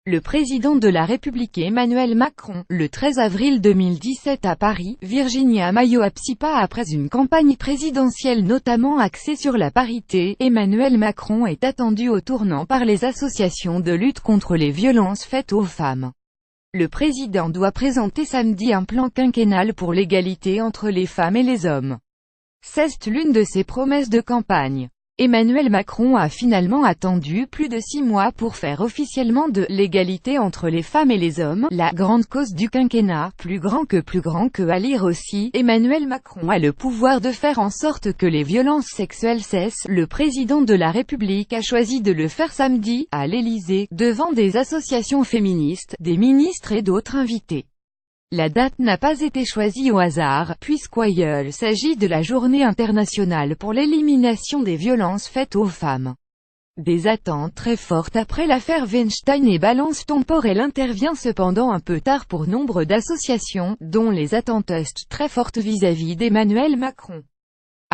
Le président de la République Emmanuel Macron, le 13 avril 2017 à Paris, Virginia Mayo-Absipa. Après une campagne présidentielle notamment axée sur la parité, Emmanuel Macron est attendu au tournant par les associations de lutte contre les violences faites aux femmes. Le président doit présenter samedi un plan quinquennal pour l'égalité entre les femmes et les hommes. C'est l'une de ses promesses de campagne. Emmanuel Macron a finalement attendu plus de 6 mois pour faire officiellement de l'égalité entre les femmes et les hommes la grande cause du quinquennat. Plus grand que à lire aussi, Emmanuel Macron a le pouvoir de faire en sorte que les violences sexuelles cessent. Le président de la République a choisi de le faire samedi, à l'Élysée, devant des associations féministes, des ministres et d'autres invités. La date n'a pas été choisie au hasard, puisqu'il s'agit de la Journée internationale pour l'élimination des violences faites aux femmes. Des attentes très fortes après l'affaire Weinstein et balance temporelle intervient cependant un peu tard pour nombre d'associations, dont les attentes très fortes vis-à-vis d'Emmanuel Macron.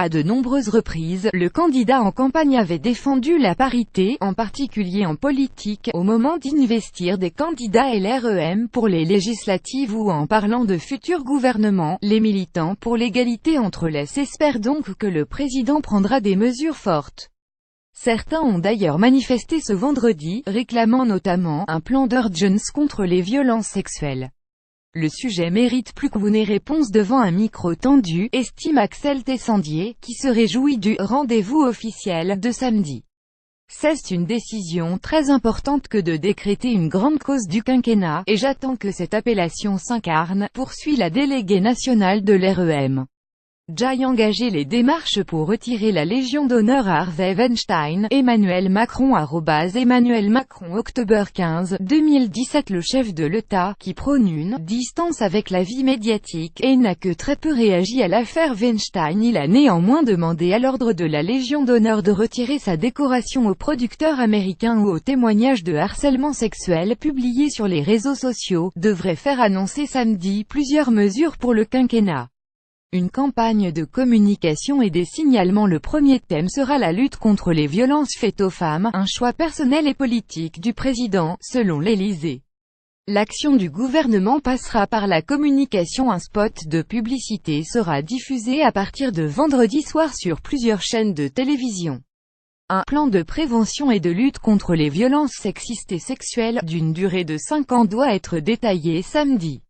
À de nombreuses reprises, le candidat en campagne avait défendu la parité, en particulier en politique, au moment d'investir des candidats LREM pour les législatives ou en parlant de futur gouvernement. Les militants pour l'égalité entre les espèrent donc que le président prendra des mesures fortes. Certains ont d'ailleurs manifesté ce vendredi, réclamant notamment un plan d'urgence contre les violences sexuelles. Le sujet mérite plus qu'une réponse devant un micro tendu, estime Axel Tessandier, qui se réjouit du « rendez-vous officiel » de samedi. C'est une décision très importante que de décréter une grande cause du quinquennat, et j'attends que cette appellation s'incarne, poursuit la déléguée nationale de l'REM. J'ai engagé les démarches pour retirer la Légion d'honneur à Harvey Weinstein. Emmanuel Macron Emmanuel Macron Octobre 15, 2017. Le chef de l'État, qui prône une distance avec la vie médiatique, et n'a que très peu réagi à l'affaire Weinstein. Il a néanmoins demandé à l'ordre de la Légion d'honneur de retirer sa décoration au producteur américain ou aux témoignages de harcèlement sexuel publiés sur les réseaux sociaux, devrait faire annoncer samedi plusieurs mesures pour le quinquennat. Une campagne de communication et des signalements. Le premier thème sera la lutte contre les violences faites aux femmes, un choix personnel et politique du président, selon l'Élysée. L'action du gouvernement passera par la communication. Un spot de publicité sera diffusé à partir de vendredi soir sur plusieurs chaînes de télévision. Un plan de prévention et de lutte contre les violences sexistes et sexuelles, d'une durée de 5 ans doit être détaillé samedi.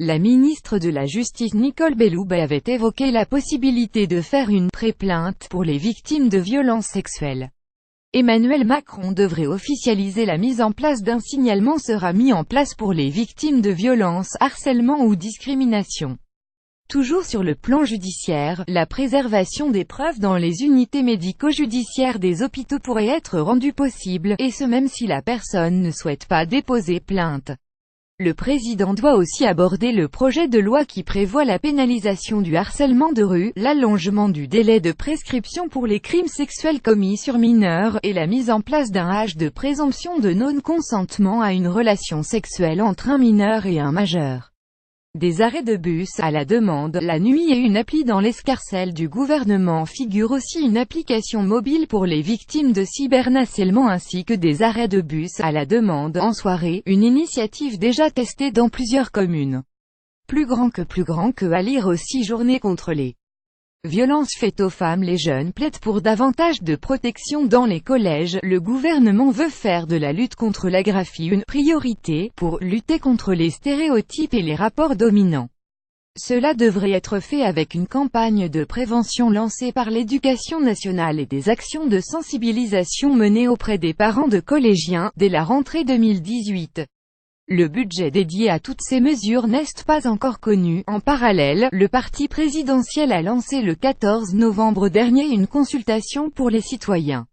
La ministre de la Justice Nicole Belloubet avait évoqué la possibilité de faire une pré-plainte pour les victimes de violences sexuelles. Emmanuel Macron devrait officialiser la mise en place d'un signalement sera mis en place pour les victimes de violences, harcèlement ou discrimination. Toujours sur le plan judiciaire, la préservation des preuves dans les unités médico-judiciaires des hôpitaux pourrait être rendue possible, et ce même si la personne ne souhaite pas déposer plainte. Le président doit aussi aborder le projet de loi qui prévoit la pénalisation du harcèlement de rue, l'allongement du délai de prescription pour les crimes sexuels commis sur mineurs, et la mise en place d'un âge de présomption de non-consentement à une relation sexuelle entre un mineur et un majeur. Des arrêts de bus à la demande, la nuit et une appli dans l'escarcelle du gouvernement figure aussi une application mobile pour les victimes de cyberharcèlement ainsi que des arrêts de bus à la demande en soirée, une initiative déjà testée dans plusieurs communes. Plus grand que à lire aussi. Journée contre les violences faites aux femmes. Les jeunes plaident pour davantage de protection dans les collèges. Le gouvernement veut faire de la lutte contre l'agraphie une priorité, pour lutter contre les stéréotypes et les rapports dominants. Cela devrait être fait avec une campagne de prévention lancée par l'Éducation nationale et des actions de sensibilisation menées auprès des parents de collégiens, dès la rentrée 2018. Le budget dédié à toutes ces mesures n'est pas encore connu. En parallèle, le parti présidentiel a lancé le 14 novembre dernier une consultation pour les citoyens.